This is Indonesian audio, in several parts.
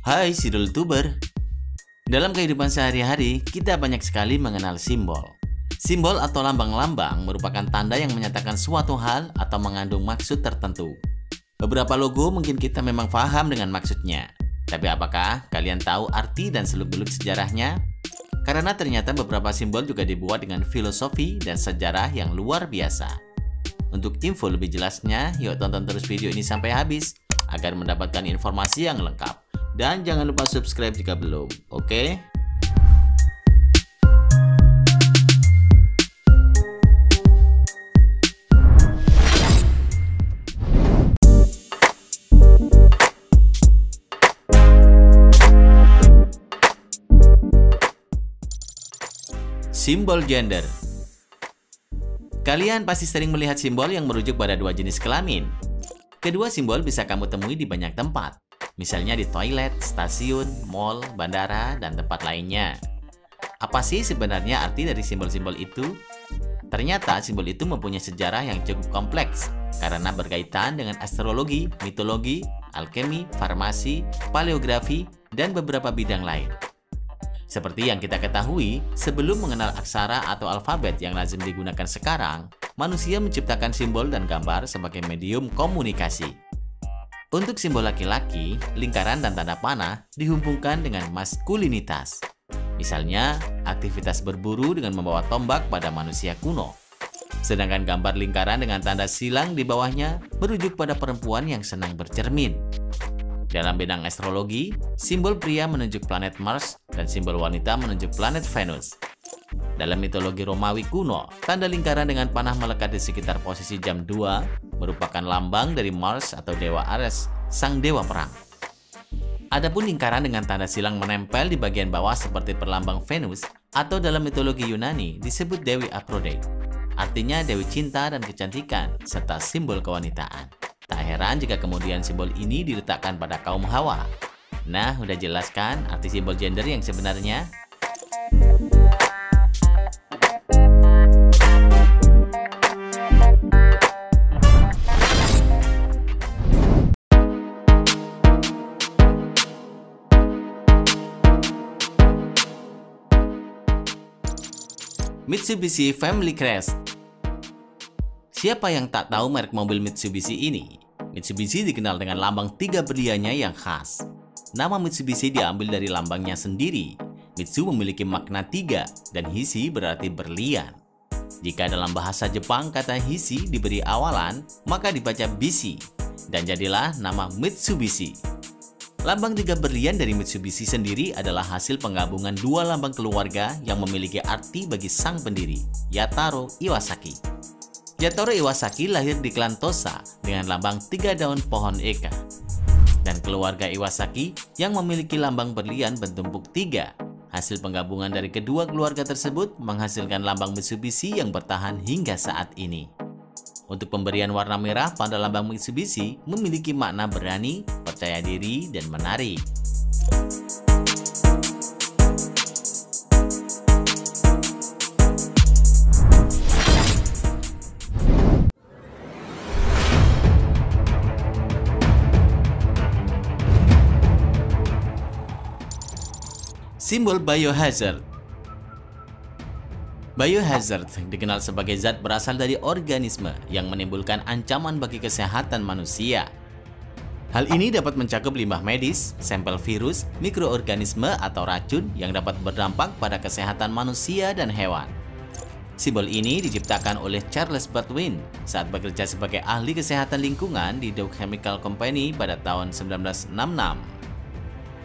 Hai Sidul Tuber. Dalam kehidupan sehari-hari, kita banyak sekali mengenal simbol. Simbol atau lambang-lambang merupakan tanda yang menyatakan suatu hal atau mengandung maksud tertentu. Beberapa logo mungkin kita memang paham dengan maksudnya. Tapi apakah kalian tahu arti dan seluk-beluk sejarahnya? Karena ternyata beberapa simbol juga dibuat dengan filosofi dan sejarah yang luar biasa. Untuk info lebih jelasnya, yuk tonton terus video ini sampai habis agar mendapatkan informasi yang lengkap. Dan jangan lupa subscribe jika belum, oke? Simbol gender. Kalian pasti sering melihat simbol yang merujuk pada dua jenis kelamin. Kedua simbol bisa kamu temui di banyak tempat. Misalnya di toilet, stasiun, mall, bandara, dan tempat lainnya. Apa sih sebenarnya arti dari simbol-simbol itu? Ternyata simbol itu mempunyai sejarah yang cukup kompleks karena berkaitan dengan astrologi, mitologi, alkemi, farmasi, paleografi, dan beberapa bidang lain. Seperti yang kita ketahui, sebelum mengenal aksara atau alfabet yang lazim digunakan sekarang, manusia menciptakan simbol dan gambar sebagai medium komunikasi. Untuk simbol laki-laki, lingkaran dan tanda panah dihubungkan dengan maskulinitas. Misalnya, aktivitas berburu dengan membawa tombak pada manusia kuno. Sedangkan gambar lingkaran dengan tanda silang di bawahnya merujuk pada perempuan yang senang bercermin. Dalam bidang astrologi, simbol pria menunjuk planet Mars dan simbol wanita menunjuk planet Venus. Dalam mitologi Romawi kuno, tanda lingkaran dengan panah melekat di sekitar posisi jam 2 merupakan lambang dari Mars atau dewa Ares, sang dewa perang. Adapun lingkaran dengan tanda silang menempel di bagian bawah seperti perlambang Venus atau dalam mitologi Yunani disebut Dewi Aphrodite. Artinya dewi cinta dan kecantikan serta simbol kewanitaan. Tak heran jika kemudian simbol ini diletakkan pada kaum Hawa. Nah, udah jelas kan arti simbol gender yang sebenarnya? Mitsubishi Family Crest. Siapa yang tak tahu merek mobil Mitsubishi ini? Mitsubishi dikenal dengan lambang 3 berliannya yang khas. Nama Mitsubishi diambil dari lambangnya sendiri. Mitsu memiliki makna 3 dan Hishi berarti berlian. Jika dalam bahasa Jepang kata Hishi diberi awalan, maka dibaca Bishi dan jadilah nama Mitsubishi. Lambang 3 berlian dari Mitsubishi sendiri adalah hasil penggabungan dua lambang keluarga yang memiliki arti bagi sang pendiri, Yataro Iwasaki. Yataro Iwasaki lahir di klan Tosa dengan lambang 3 daun pohon eka. Dan keluarga Iwasaki yang memiliki lambang berlian bertumpuk 3. Hasil penggabungan dari kedua keluarga tersebut menghasilkan lambang Mitsubishi yang bertahan hingga saat ini. Untuk pemberian warna merah pada lambang Mitsubishi memiliki makna berani, percaya diri, dan menarik. Simbol biohazard. Biohazard dikenal sebagai zat berasal dari organisme yang menimbulkan ancaman bagi kesehatan manusia. Hal ini dapat mencakup limbah medis, sampel virus, mikroorganisme atau racun yang dapat berdampak pada kesehatan manusia dan hewan. Simbol ini diciptakan oleh Charles Baldwin saat bekerja sebagai ahli kesehatan lingkungan di Dow Chemical Company pada tahun 1966.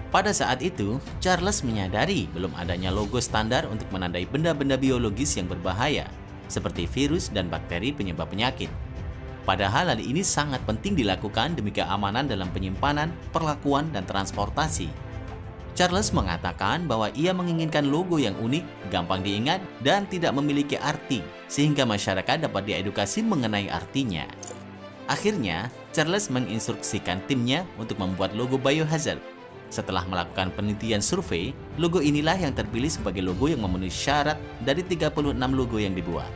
Pada saat itu, Charles menyadari belum adanya logo standar untuk menandai benda-benda biologis yang berbahaya, seperti virus dan bakteri penyebab penyakit. Padahal hal ini sangat penting dilakukan demi keamanan dalam penyimpanan, perlakuan, dan transportasi. Charles mengatakan bahwa ia menginginkan logo yang unik, gampang diingat, dan tidak memiliki arti, sehingga masyarakat dapat diedukasi mengenai artinya. Akhirnya, Charles menginstruksikan timnya untuk membuat logo biohazard. Setelah melakukan penelitian survei, logo inilah yang terpilih sebagai logo yang memenuhi syarat dari 36 logo yang dibuat.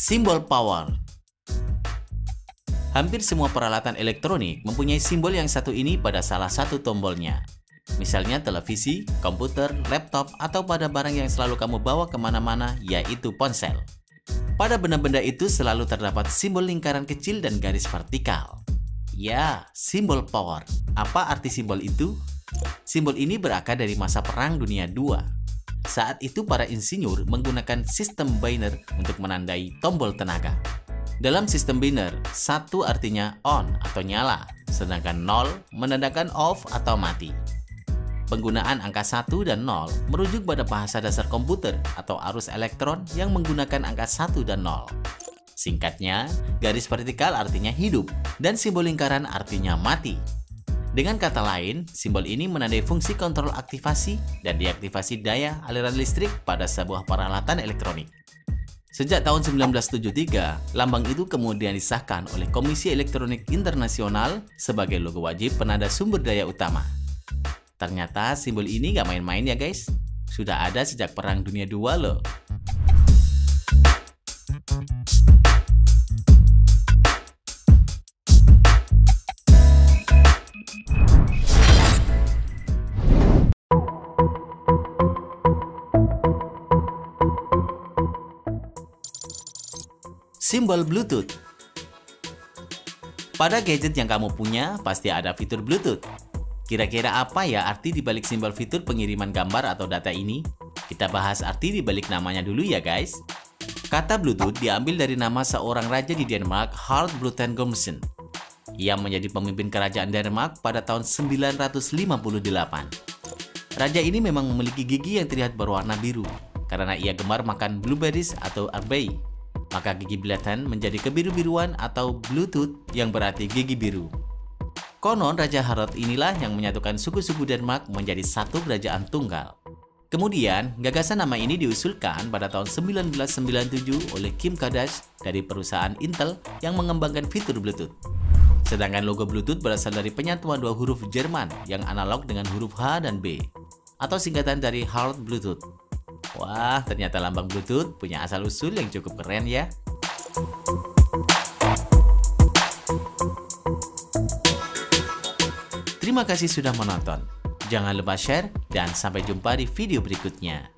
Simbol power. Hampir semua peralatan elektronik mempunyai simbol yang satu ini pada salah satu tombolnya. Misalnya televisi, komputer, laptop, atau pada barang yang selalu kamu bawa kemana-mana, yaitu ponsel. Pada benda-benda itu selalu terdapat simbol lingkaran kecil dan garis vertikal. Ya, simbol power. Apa arti simbol itu? Simbol ini berakar dari masa Perang Dunia II. Saat itu para insinyur menggunakan sistem binary untuk menandai tombol tenaga. Dalam sistem binary, 1 artinya on atau nyala, sedangkan 0 menandakan off atau mati. Penggunaan angka 1 dan 0 merujuk pada bahasa dasar komputer atau arus elektron yang menggunakan angka 1 dan 0. Singkatnya, garis vertikal artinya hidup dan simbol lingkaran artinya mati. Dengan kata lain, simbol ini menandai fungsi kontrol aktivasi dan deaktivasi daya aliran listrik pada sebuah peralatan elektronik. Sejak tahun 1973, lambang itu kemudian disahkan oleh Komisi Elektronik Internasional sebagai logo wajib penanda sumber daya utama. Ternyata simbol ini gak main-main ya guys, sudah ada sejak Perang Dunia II loh. Simbol Bluetooth. Pada gadget yang kamu punya, pasti ada fitur Bluetooth. Kira-kira apa ya arti dibalik simbol fitur pengiriman gambar atau data ini? Kita bahas arti dibalik namanya dulu ya guys. Kata Bluetooth diambil dari nama seorang raja di Denmark, Harald Bluetengomsen. Ia menjadi pemimpin kerajaan Denmark pada tahun 958. Raja ini memang memiliki gigi yang terlihat berwarna biru, karena ia gemar makan blueberries atau arbei. Maka gigi belatan menjadi kebiru-biruan atau Bluetooth yang berarti gigi biru. Konon Raja Harald inilah yang menyatukan suku-suku Denmark menjadi satu kerajaan tunggal. Kemudian, gagasan nama ini diusulkan pada tahun 1997 oleh Kim Kardashian dari perusahaan Intel yang mengembangkan fitur Bluetooth. Sedangkan logo Bluetooth berasal dari penyatuan dua huruf Jerman yang analog dengan huruf H dan B, atau singkatan dari Harald Bluetooth. Wah, ternyata lambang Bluetooth punya asal-usul yang cukup keren ya. Terima kasih sudah menonton. Jangan lupa share dan sampai jumpa di video berikutnya.